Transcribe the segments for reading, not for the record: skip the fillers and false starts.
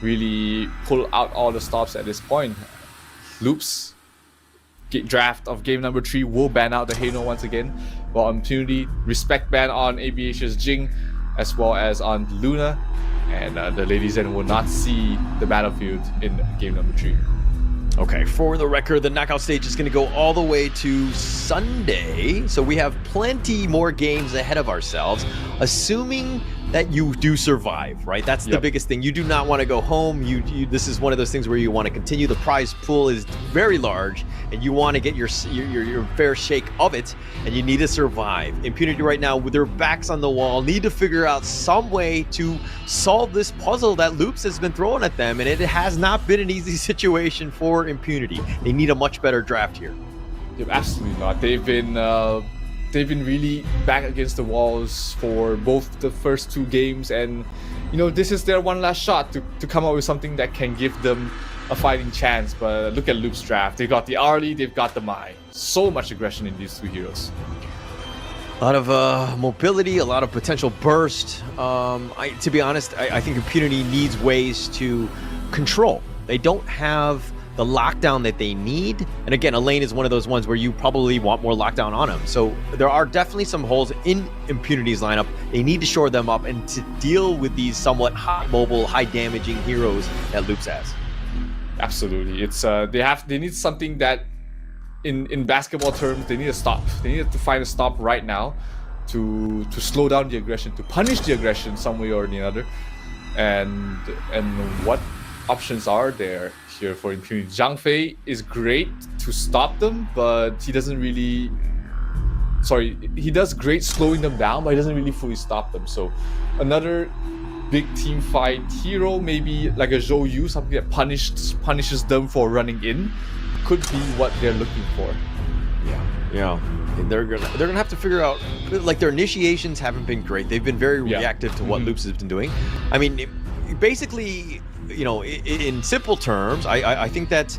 really pull out all the stops at this point. Loops draft of game number 3 will ban out the Halo once again, while Impunity respect ban on ABH's Jing as well as on Luna, and the ladies then will not see the battlefield in game number 3. Okay, for the record, the knockout stage is going to go all the way to Sunday, so we have plenty more games ahead of ourselves, assuming that you do survive, right? That's the biggest thing. You do not want to go home. This is one of those things where you want to continue. The prize pool is very large, and you want to get your fair shake of it, and you need to survive. Impunity right now, with their backs on the wall, need to figure out some way to solve this puzzle that Loops has been throwing at them, and it has not been an easy situation for Impunity. They need a much better draft here. Absolutely not. They've been really back against the walls for both the first 2 games, and this is their one last shot to come up with something that can give them a fighting chance. But look at Loop's draft. They've got the Arlie, they've got the Mai. So much aggression in these 2 heroes. A lot of mobility, a lot of potential burst. To be honest, I think Impunity needs ways to control. They don't have the lockdown that they need. And again, Elaine is one of those ones where you probably want more lockdown on him. So there are definitely some holes in Impunity's lineup. They need to shore them up and to deal with these somewhat high mobile, high damaging heroes that Loops has. Absolutely. It's they need something that in basketball terms, they need a stop. They need to find a stop right now to slow down the aggression, to punish the aggression some way or another. And what options are there here for Impunity? Zhang Fei is great to stop them, but he doesn't really... he does great slowing them down, but he doesn't really fully stop them. So another big team fight hero, maybe like a Zhou Yu, something that punishes them for running in, could be what they're looking for. Yeah. They're gonna have to figure out, like, their initiations haven't been great. They've been very reactive to what Loops has been doing. I mean, basically, in simple terms, I think that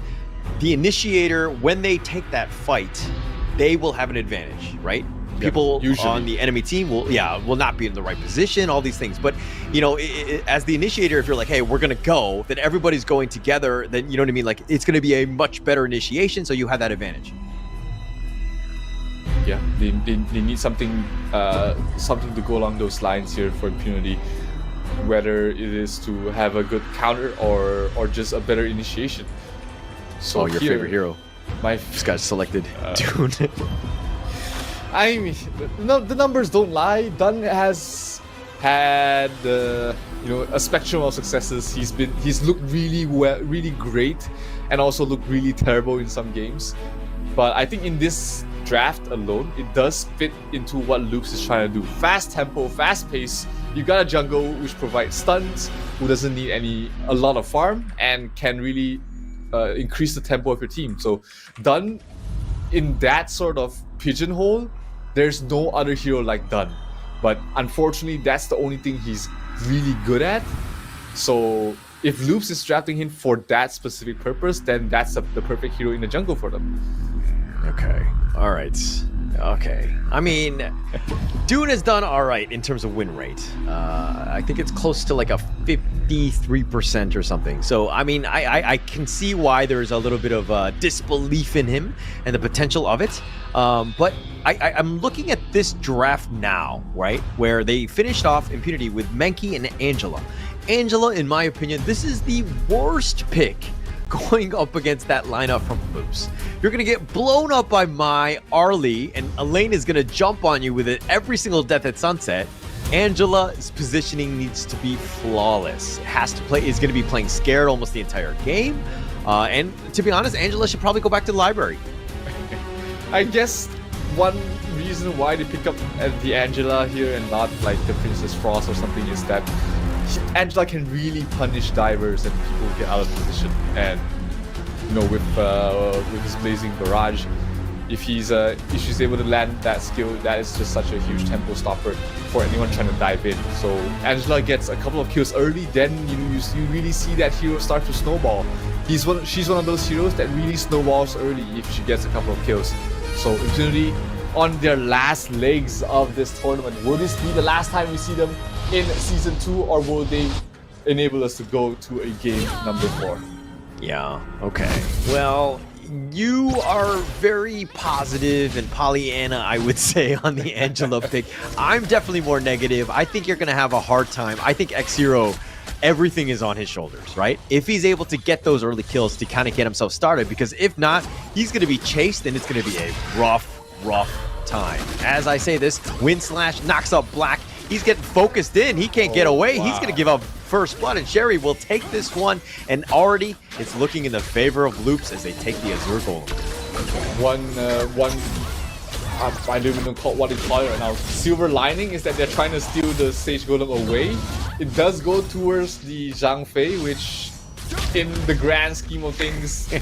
the initiator, when they take that fight, they will have an advantage, right? People on the enemy team will not be in the right position, all these things. But, as the initiator, if you're like, hey, we're going to go, then everybody's going together, then, you know what I mean? Like, it's going to be a much better initiation, so you have that advantage. Yeah, they need something to go along those lines here for Impunity, whether it is to have a good counter or just a better initiation. So your favorite hero. This guy's selected. Dune. I mean, the numbers don't lie. Dunn has had a spectrum of successes. He's looked really great, and also looked really terrible in some games. But I think in this draft alone, it does fit into what Loops is trying to do. Fast tempo, fast pace. You got a jungle which provides stuns, who doesn't need a lot of farm, and can really increase the tempo of your team. So Dunn, in that sort of pigeonhole, there's no other hero like Dunn. But unfortunately, that's the only thing he's really good at. So if Loops is drafting him for that specific purpose, then that's the perfect hero in the jungle for them. Okay. All right. Okay. I mean, Dune has done all right in terms of win rate. I think it's close to like a 53% or something. So, I mean, I can see why there's a little bit of disbelief in him and the potential of it. But I'm looking at this draft now, right, where they finished off Impunity with Menki and Angela. Angela, in my opinion, this is the worst pick going up against that lineup from Loops. You're going to get blown up by Mai, Arlie, and Elaine is going to jump on you with it every single Death at Sunset. Angela's positioning needs to be flawless. Is going to be playing scared almost the entire game. And to be honest, Angela should probably go back to the library. I guess one reason why they pick up the Angela here and not like the Princess Frost or something is that Angela can really punish divers and people get out of position. And with his Blazing Barrage, if she's able to land that skill, that is just such a huge tempo stopper for anyone trying to dive in. So Angela gets a couple of kills early, then you really see that hero start to snowball. She's one of those heroes that really snowballs early if she gets a couple of kills. So Impunity on their last legs of this tournament. Will this be the last time we see them in Season 2, or will they enable us to go to a game number 4. Yeah, okay. Well, you are very positive and Pollyanna, I would say, on the Angela pick. I'm definitely more negative. I think you're going to have a hard time. I think X0, everything is on his shoulders, right? If he's able to get those early kills to kind of get himself started, because if not, he's going to be chased and it's going to be a rough time. As I say this, Wind Slash knocks up Black. He's getting focused in. He can't get away. Wow. He's going to give up first blood, and Sherry will take this one, and already it's looking in the favor of Loops as they take the Azure Golem. I don't even know what they call it right now. Silver lining is that they're trying to steal the Sage Golem away. It does go towards the Zhang Fei, which in the grand scheme of things,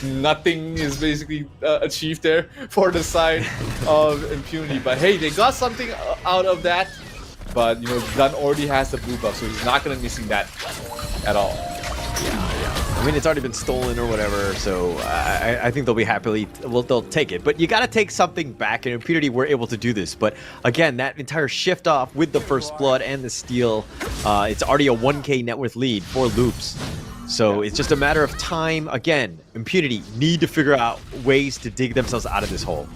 nothing is basically achieved there for the side of Impunity. But hey, they got something out of that. But you know, Dunn already has the blue buff, so he's not gonna missing that at all. Yeah. I mean, it's already been stolen or whatever, so I think they'll be happily, well, they'll take it. But you got to take something back, and Impunity were able to do this. But again, that entire shift off with the first blood and the steal, it's already a 1k net worth lead for Loops. So it's just a matter of time. Again, Impunity need to figure out ways to dig themselves out of this hole.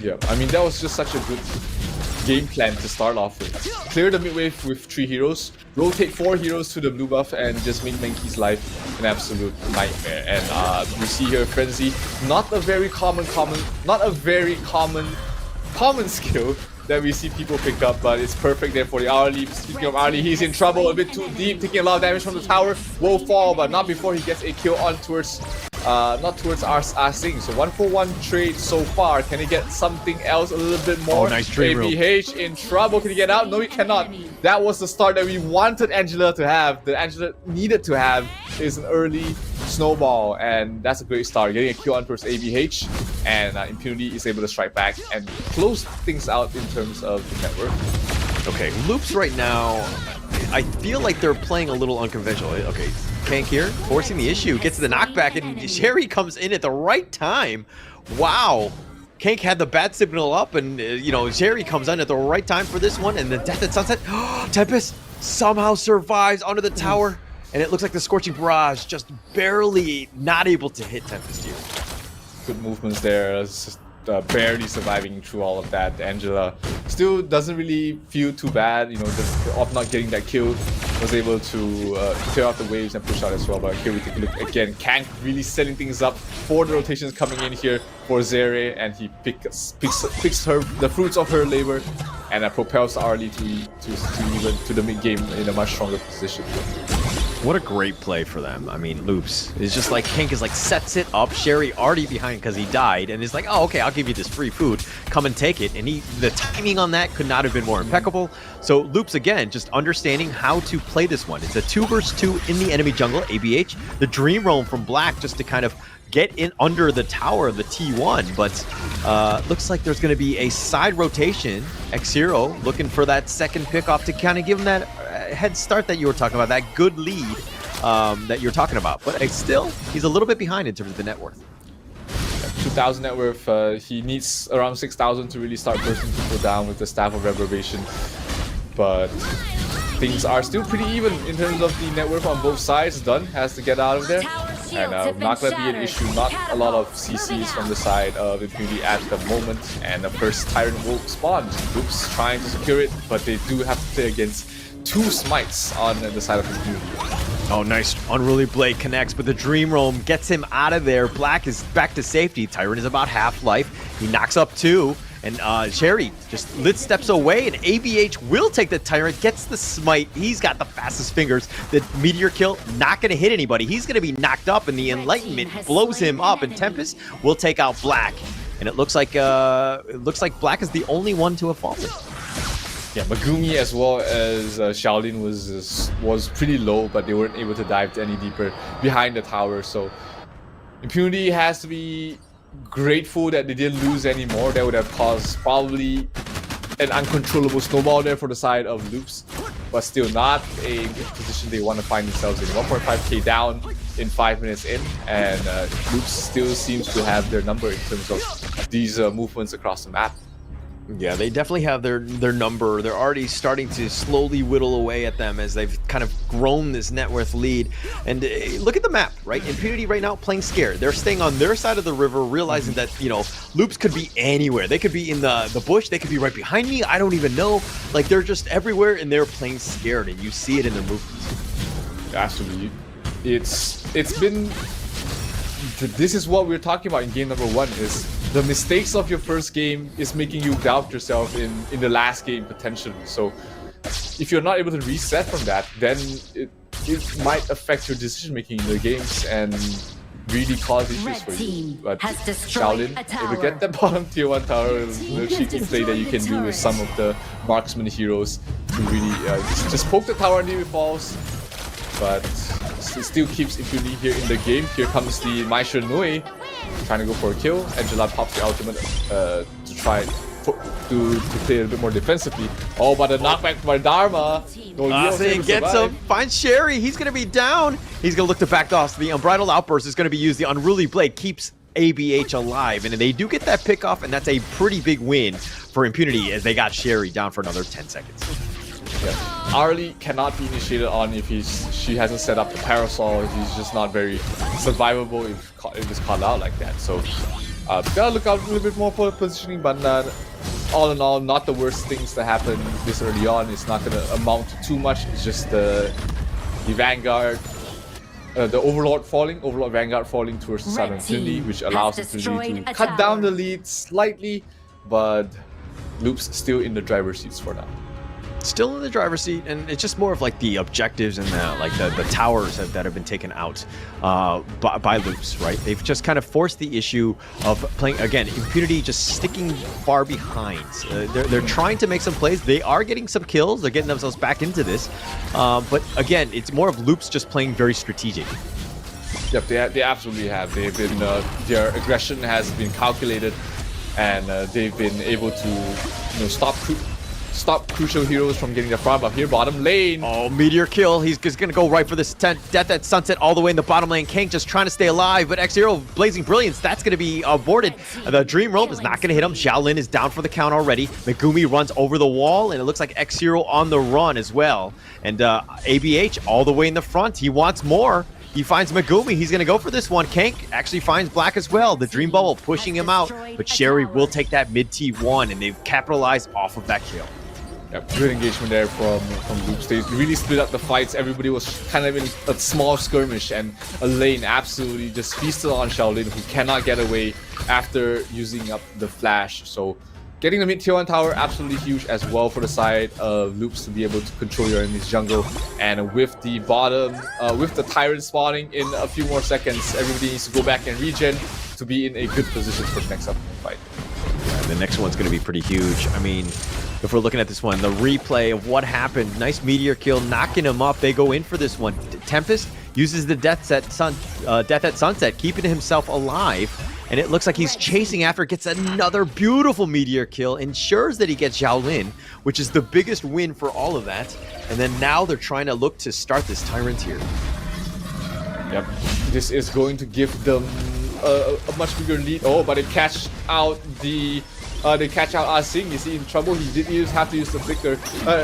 Yeah, I mean, that was just such a good game plan to start off with. Clear the mid wave with 3 heroes, rotate 4 heroes to the blue buff, and just make Menki's life an absolute nightmare. And we see here Frenzy, not a very common skill that we see people pick up, but it's perfect there for the Arlie. Speaking of Arlie, he's in trouble, a bit too deep, taking a lot of damage from the tower. Will fall, but not before he gets a kill on towards not towards our Sing. So 1-for-1 trade so far. Can he get something else a little bit more? Oh, nice trade. ABH in trouble. Can he get out? No, he cannot. That was the start that we wanted Angela to have. That Angela needed to have is an early snowball, and that's a great start. Getting a kill on towards ABH, and Impunity is able to strike back and close things out in terms of the network. Okay, Loops right now, I feel like they're playing a little unconventional. Okay, Kank here, forcing the issue, gets the knockback, and Sherry comes in at the right time. Wow. Kank had the bat signal up, and you know, Sherry comes in at the right time for this one, and the Death at Sunset. Tempest somehow survives under the tower, and it looks like the Scorching Barrage just barely not able to hit Tempest here. Good movements there. It's just barely surviving through all of that. Angela still doesn't really feel too bad, you know, just of not getting that kill. Was able to clear out the waves and push out as well. But here we take a look again. Kank really setting things up for the rotations coming in here for Zere, and he picks her the fruits of her labor, and propels Arlie to the mid game in a much stronger position. What a great play for them. I mean, Loops is just like, Kank is like, sets it up. Sherry already behind because he died, and is like, oh, okay, I'll give you this free food. Come and take it. And the timing on that could not have been more impeccable. So Loops, again, just understanding how to play this one. It's a 2 versus 2 in the enemy jungle, ABH. The Dream Roam from Black just to kind of get in under the tower of the T1, but looks like there's going to be a side rotation. X0 looking for that second pickoff to kind of give him that head start that you were talking about, that good lead that you're talking about. But still, he's a little bit behind in terms of the net worth. 2,000 net worth. He needs around 6,000 to really start bursting people down with the Staff of Reverbation. But things are still pretty even in terms of the net worth on both sides. Dunn has to get out of there. And not going to be an issue. Not a lot of CCs from the side of Impunity at the moment. And the first Tyrant will spawn. Oops, trying to secure it, but they do have to play against 2 smites on the side of Impunity. Oh, nice. Unruly Blade connects, but the Dream Roam gets him out of there. Black is back to safety. Tyrant is about half life. He knocks up 2. And Sherry just steps away, and ABH will take the Tyrant, gets the smite. He's got the fastest fingers. The Meteor kill, not going to hit anybody. He's going to be knocked up, and the Enlightenment blows him up, and Tempest will take out Black. And it looks like Black is the only one to have fallen. Yeah, Megumi as well as Shaolin was pretty low, but they weren't able to dive any deeper behind the tower. So Impunity has to be grateful that they didn't lose anymore. That would have caused probably an uncontrollable snowball there for the side of Loops, but still not a position they want to find themselves in. 1.5k down in 5 minutes in, and Loops still seems to have their number in terms of these movements across the map. Yeah, they definitely have their number. They're already starting to slowly whittle away at them as they've kind of grown this net worth lead. And look at the map, right? Impunity right now playing scared. They're staying on their side of the river, realizing that, you know, loops could be anywhere. They could be in the bush. They could be right behind me. I don't even know. Like, they're just everywhere, and they're playing scared, and you see it in their movements. Absolutely. It's been... This is what we're talking about in game number 1, is the mistakes of your first game is making you doubt yourself in the last game potentially. So if you're not able to reset from that, then it might affect your decision making in the games and really cause issues for you. But Shaolin, if you get that bottom tier 1 tower, the cheeky play that you can do with some of the marksman heroes to really just poke the tower until it falls. But it still keeps Impunity here in the game. Here comes the Maisha Nui trying to go for a kill. Angela pops the ultimate to try to play a bit more defensively. Oh, but a knockback by Dharma. He gets him, finds Sherry. He's going to be down. He's going to look to back off. The Unbridled Outburst is going to be used. The Unruly Blade keeps ABH alive, and they do get that pick off, and that's a pretty big win for Impunity as they got Sherry down for another 10 seconds. Yeah. Arlie cannot be initiated on if she hasn't set up the parasol. He's just not very survivable if it's caught out like that. So gotta look out a little bit more for the positioning, but all in all, not the worst things that happen this early on. It's not gonna amount to too much. It's just the Vanguard, the Overlord Vanguard falling towards the side of Impunity, which allows Impunity to cut down the lead slightly, but Loop's still in the driver's seats for now. Still in the driver's seat, and it's just more of like the objectives and the towers that have been taken out by Loops, right? They've just kind of forced the issue of playing, again, Impunity just sticking far behind. They're trying to make some plays. They are getting some kills. They're getting themselves back into this. But again, it's more of Loops just playing very strategic. Yep, they absolutely have. They've been their aggression has been calculated, and they've been able to stop crucial heroes from getting the farm up here. Bottom lane. Oh, meteor kill. He's just going to go right for this Death at Sunset all the way in the bottom lane. Kank just trying to stay alive, but X-Hero Blazing Brilliance, that's going to be aborted. The Dream Rope is not going to hit him. Xiaolin is down for the count already. Megumi runs over the wall, and it looks like X-Hero on the run as well. And ABH all the way in the front. He wants more. He finds Megumi. He's going to go for this one. Kank actually finds Black as well. The Dream Bubble pushing him out, but Sherry will take that mid T1, and they've capitalized off of that kill. Yep, good engagement there from Loops. They really split up the fights. Everybody was kind of in a small skirmish, and a lane absolutely just feasted on Shaolin, who cannot get away after using up the flash. So getting the mid tier 1 tower, absolutely huge as well for the side of Loops to be able to control your enemy's jungle. And with the bottom, with the Tyrant spawning in a few more seconds, everybody needs to go back and regen to be in a good position for the next upcoming fight. The next one's going to be pretty huge. I mean, if we're looking at this one, the replay of what happened, nice meteor kill, knocking him up. They go in for this one. Tempest uses the Death at Sunset, keeping himself alive. And it looks like he's chasing after, gets another beautiful meteor kill, ensures that he gets Xiaolin, which is the biggest win for all of that. And then now they're trying to look to start this Tyrant here. Yep, this is going to give them a much bigger lead. Oh, but they catch out Asing. Is he in trouble? He did have to use the flicker,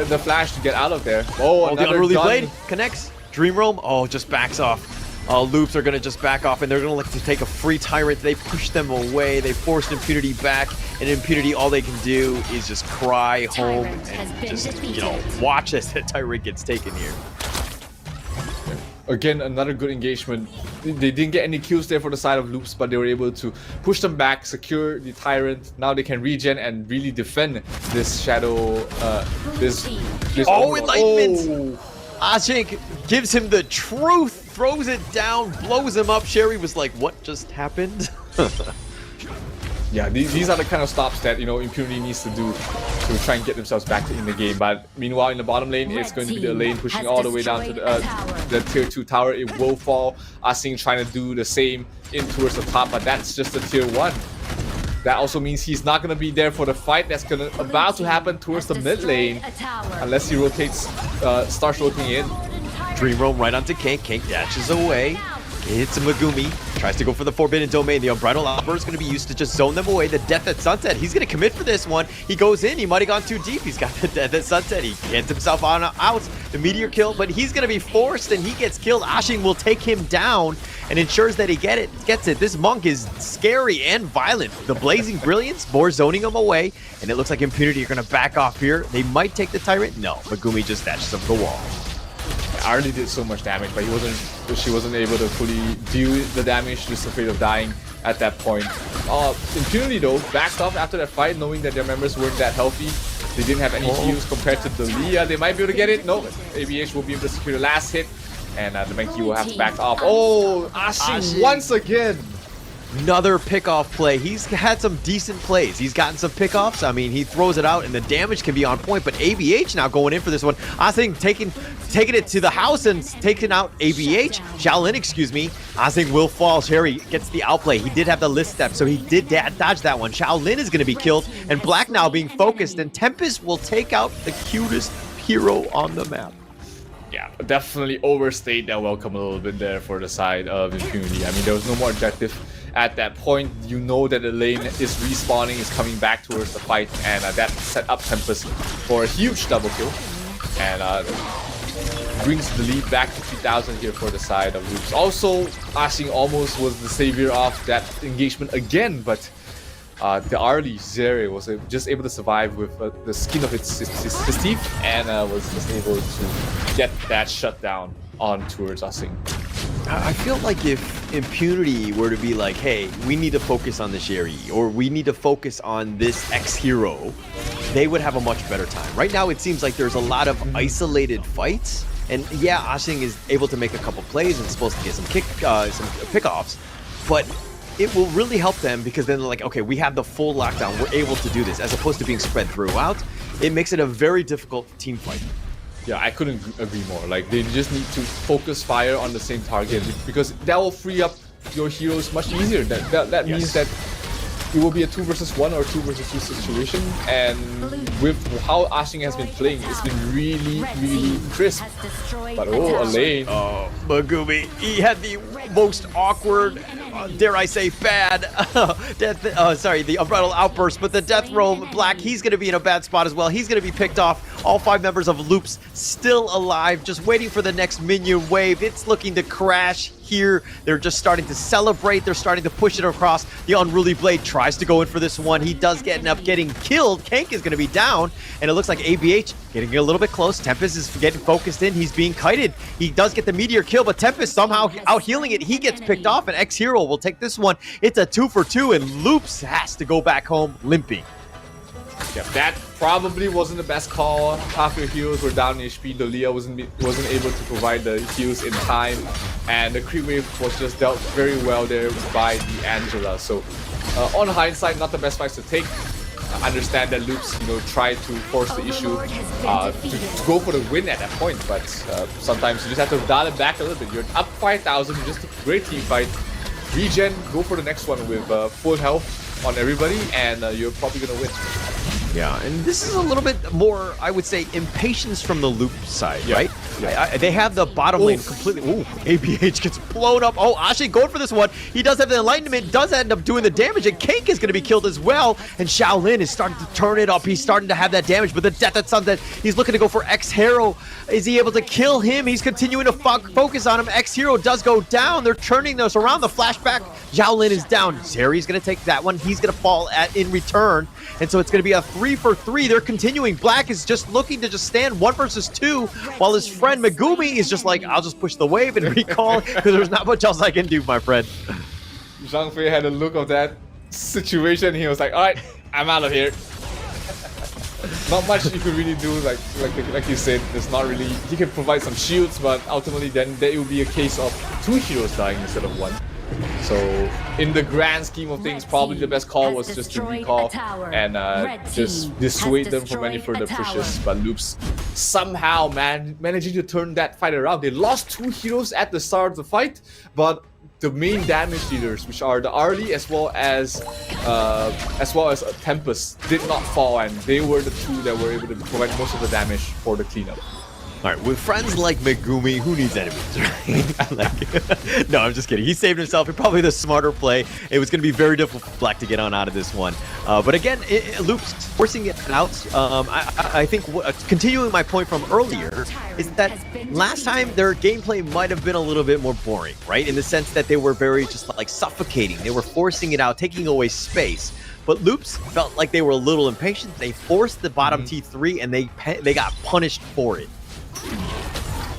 the flash to get out of there. Oh, the Unruly Blade connects. Dream Roam, just backs off. Loops are going to just back off, and they're going to look to take a free Tyrant. They push them away. They forced Impunity back, and Impunity, all they can do is just cry home and just, watch as that Tyrant gets taken here. Again, another good engagement. They didn't get any kills there for the side of Loops, but they were able to push them back, secure the Tyrant. Now they can regen and really defend this Shadow. This Enlightenment! Ajink gives him the truth, throws it down, blows him up. Sherry was like, what just happened? Yeah, these are the kind of stops that, Impunity needs to do to try and get themselves back in the game. But meanwhile, in the bottom lane, it's going to be the lane pushing all the way down to the tier 2 tower. It will fall. Asing trying to do the same in towards the top, but that's just the tier 1. That also means he's not going to be there for the fight that's about to happen towards the mid lane, unless he rotates, starts rotating in. Dream Roam right onto Kank. Kank dashes away. It's Megumi. Tries to go for the Forbidden Domain. The Unbridled Outburst is going to be used to just zone them away. The Death at Sunset. He's going to commit for this one. He goes in. He might have gone too deep. He's got the Death at Sunset. He gets himself on out. The Meteor kill, but he's going to be forced and he gets killed. Ashing will take him down and ensures that he gets it. This monk is scary and violent. The Blazing Brilliance, more zoning him away. And it looks like Impunity are going to back off here. They might take the Tyrant. No, Megumi just dashes up the wall. Arlie did so much damage, but she wasn't able to fully deal with the damage, just afraid of dying at that point. Impunity though, backed off after that fight, knowing that their members weren't that healthy. They didn't have any heals compared to Dalia. They might be able to get it. No, ABH will be able to secure the last hit, and the Menki will have to back off. Oh, Ashing once again! Another pickoff play. He's had some decent plays. He's gotten some pickoffs. I mean, he throws it out and the damage can be on point, but ABH now going in for this one. Asing taking it to the house and taking out ABH. Shaolin, excuse me. Asing will fall. Sherry gets the outplay. He did have the list step, so he did dodge that one. Shaolin is going to be killed, and Black now being focused, and Tempest will take out the cutest hero on the map. Yeah, definitely overstayed that welcome a little bit there for the side of Impunity. I mean, there was no more objective at that point. You know that the lane is respawning, is coming back towards the fight, and that set up Tempest for a huge double kill. And brings the lead back to 3,000 here for the side of Loops. Also, Ashing almost was the savior of that engagement again, but the Arlie Zeri was just able to survive with the skin of his teeth, and was just able to get that shutdown on towards Asing. I feel like if Impunity were to be like, hey, we need to focus on the Sherry, or we need to focus on this X-Hero, they would have a much better time. Right now, it seems like there's a lot of isolated fights, and yeah, Ashing is able to make a couple plays and supposed to get some pickoffs, but it will really help them because then they're like, okay, we have the full lockdown, we're able to do this, as opposed to being spread throughout. It makes it a very difficult team fight. Yeah, I couldn't agree more. Like, they just need to focus fire on the same target, because that will free up your heroes much easier. That means that it will be a 2 versus 1 or 2 versus 2 situation, and with how Ashing has been playing, it's been really crisp. But oh, Elaine. Oh, Megumi, he had the most awkward, dare I say bad, the Unbridled Outburst, but the Death Roll Black, he's going to be in a bad spot as well. He's going to be picked off. All 5 members of Loops still alive, just waiting for the next minion wave. It's looking to crash here. They're just starting to celebrate. They're starting to push it across. The Unruly Blade tries to go in for this one. He does end up getting killed. Kank is going to be down, and it looks like ABH getting a little bit close. Tempest is getting focused in. He's being kited. He does get the Meteor kill, but Tempest somehow out healing it. He gets picked off, and X-Hero will take this one. It's a 2 for 2, and Loops has to go back home limping. Yeah, that probably wasn't the best call. Half your heroes were down in HP. Dalia wasn't able to provide the heals in time, and the creep wave was just dealt very well there by the Angela. So, on hindsight, not the best fights to take. I understand that Loops, tried to force the issue to go for the win at that point, but sometimes you just have to dial it back a little bit. You're up 5,000, you just took a great team fight. Regen, go for the next one with full health on everybody, and you're probably gonna win. Yeah, and this is a little bit more, I would say, impatience from the Loop side, right? Yeah. They have the bottom lane completely. Ooh, ABH gets blown up. Oh, Ashing going for this one. He does have the Enlightenment, does end up doing the damage, and Kank is going to be killed as well. And Shaolin is starting to turn it up. He's starting to have that damage, but the Death at Sunset, he's looking to go for X-Hero. Is he able to kill him? He's continuing to focus on him. X-Hero does go down. They're turning this around. The flashback, Shaolin is down. Zeri's going to take that one. He's going to fall in return. And so it's going to be a 3 for 3. They're continuing. Black is just looking to just stand 1 versus 2, while his friend Megumi is just like, I'll just push the wave and recall because there's not much else I can do, my friend. Zhang Fei had a look of that situation. He was like, all right, I'm out of here. Not much you could really do, like you said. There's not really. He can provide some shields, but ultimately then it will be a case of 2 heroes dying instead of 1. So, in the grand scheme of things, probably the best call was just to recall and just dissuade them from any further pushes. But Loops somehow managing to turn that fight around. They lost 2 heroes at the start of the fight, but the main damage dealers, which are the Arlie as well as Tempest, did not fall, and they were the 2 that were able to provide most of the damage for the cleanup. All right, with friends like Megumi, who needs enemies, right? Like, no, I'm just kidding. He saved himself. Probably the smarter play. It was going to be very difficult for Black to get on out of this one. But again, Luke's forcing it out. I think continuing my point from earlier is that last time their gameplay might have been a little bit more boring, right? In the sense that they were very just like suffocating. They were forcing it out, taking away space. But Loops felt like they were a little impatient. They forced the bottom T3 and they got punished for it.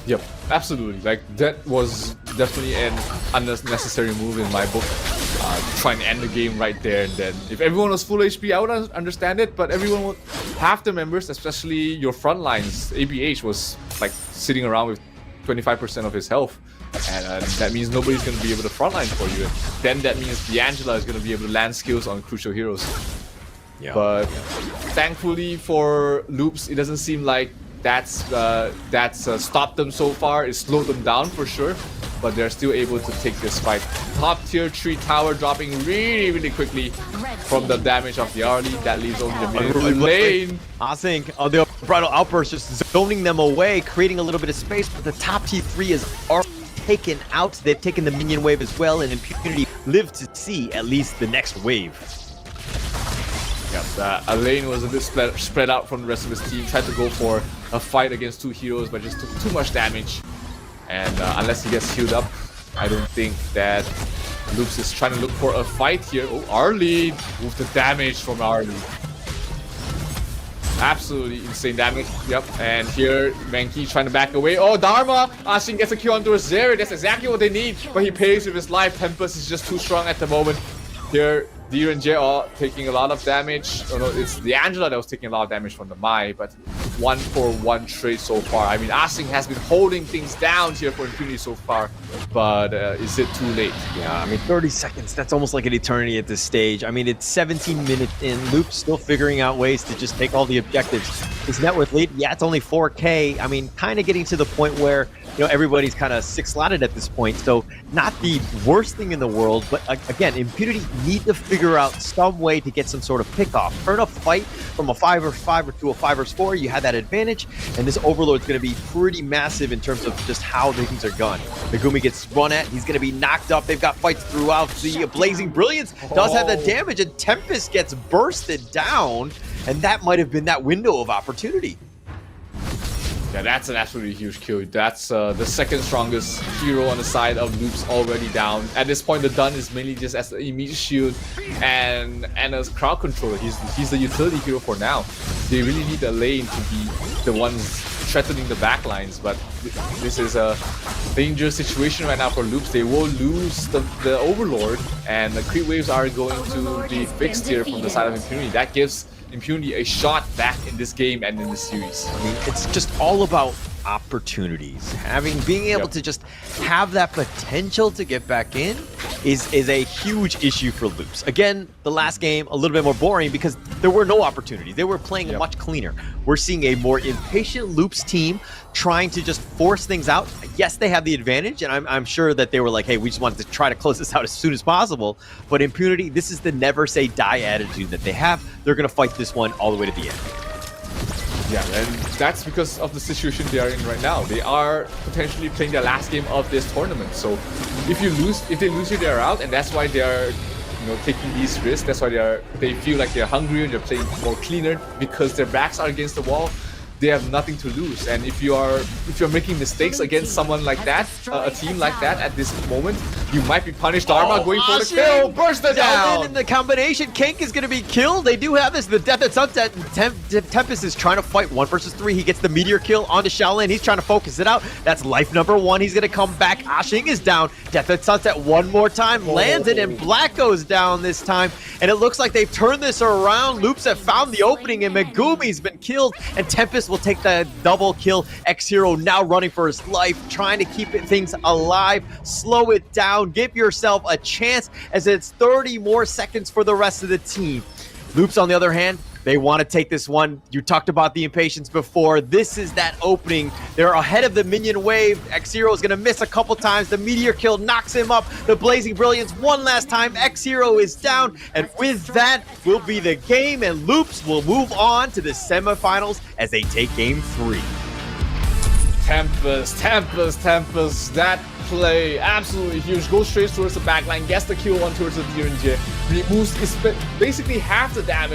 Yep, absolutely. Like, that was definitely an unnecessary move in my book. Trying to end the game right there and then. If everyone was full HP, I would understand it, but everyone half the members, especially your front lines, ABH was like sitting around with 25% of his health. And that means nobody's going to be able to frontline for you. And then that means D'Angela is going to be able to land skills on crucial heroes. Yeah. But thankfully for Loops, it doesn't seem like that's stopped them so far. It slowed them down for sure, but they're still able to take this fight. Top tier 3 tower dropping really quickly from the damage of the Arlie. That leaves only the mid lane. I think the Bridal Outburst just zoning them away, creating a little bit of space, but the top T3 is already taken out. They've taken the minion wave as well, and Impunity live to see at least the next wave. Yep, Elaine was a bit spread out from the rest of his team, tried to go for a fight against 2 heroes, but just took too much damage. And unless he gets healed up, I don't think that Loops is trying to look for a fight here. Oh, Arlie with the damage from Arlie. Absolutely insane damage. Yep, and here Mankey trying to back away. Oh, Dharma! Ashin gets a kill onto a Zeri. That's exactly what they need, but he pays with his life. Tempest is just too strong at the moment. Here, Deer and Jay are taking a lot of damage. Oh no, it's D'Angela that was taking a lot of damage from the Mai, but 1-for-1 trade so far. I mean, Asing has been holding things down here for Impunity so far, but is it too late? Yeah, I mean, 30 seconds, that's almost like an eternity at this stage. I mean, it's 17 minutes in. Loop's still figuring out ways to just take all the objectives. His net worth lead, yeah, it's only 4K. I mean, kind of getting to the point where, you know, everybody's kind of six-slotted at this point, so not the worst thing in the world, but again, Impunity need to figure out some way to get some sort of pick-off. Turn a fight from a 5-5 to a 5-4, you had that advantage, and this Overlord's going to be pretty massive in terms of just how things are done. Megumi gets run at, he's going to be knocked up, they've got fights throughout. The Blazing Brilliance does have the damage, and Tempest gets bursted down, and that might have been that window of opportunity. Yeah, that's an absolutely huge kill. That's the second strongest hero on the side of Loops already down. At this point, the Dun is mainly just as an immediate shield and as crowd controller. He's the utility hero for now. They really need a lane to be the ones threatening the backlines, but this is a dangerous situation right now for Loops. They will lose the Overlord, and the creep waves are going to be fixed here from the side of Impunity. That gives Impunity a shot back in this game and in the series. I mean, it's just all about opportunities. Being able to just have that potential to get back in is a huge issue for Loops. Again, the last game a little bit more boring because there were no opportunities. They were playing much cleaner. We're seeing a more impatient Loops team trying to just force things out. Yes, they have the advantage, and I'm sure that they were like, hey, we just wanted to try to close this out as soon as possible. But Impunity, this is the never say die attitude that they have. They're going to fight this one all the way to the end. Yeah, and that's because of the situation they are in right now. They are potentially playing their last game of this tournament. So if they lose you, they're out, and that's why they are, you know, taking these risks. That's why they feel like they're hungrier, they're playing more cleaner because their backs are against the wall. They have nothing to lose, and if you're making mistakes against someone like that, a team like that at this moment, you might be punished. Dharma going for the kill, burst it down. And the combination, Kink is going to be killed. They do have this, the Death at Sunset. Tempest is trying to fight 1 versus 3. He gets the meteor kill onto Shaolin. He's trying to focus it out. That's life number 1. He's going to come back. Ashing is down. Death at Sunset one more time, lands it, and Black goes down this time. And it looks like they've turned this around. Loops have found the opening, and Megumi's been killed, and Tempest will take the double kill. X-Hero now running for his life, trying to keep things alive, slow it down, give yourself a chance as it's 30 more seconds for the rest of the team. Loops, on the other hand, they want to take this one. You talked about the impatience before. This is that opening. They're ahead of the minion wave. X-Hero is going to miss a couple times. The meteor kill knocks him up. The Blazing Brilliance one last time. X-Hero is down. And with that will be the game. And Loops will move on to the semifinals as they take game 3. Tempest. That play, absolutely huge. Goes straight towards the backline, gets the kill on towards the DNJ, removes basically half the damage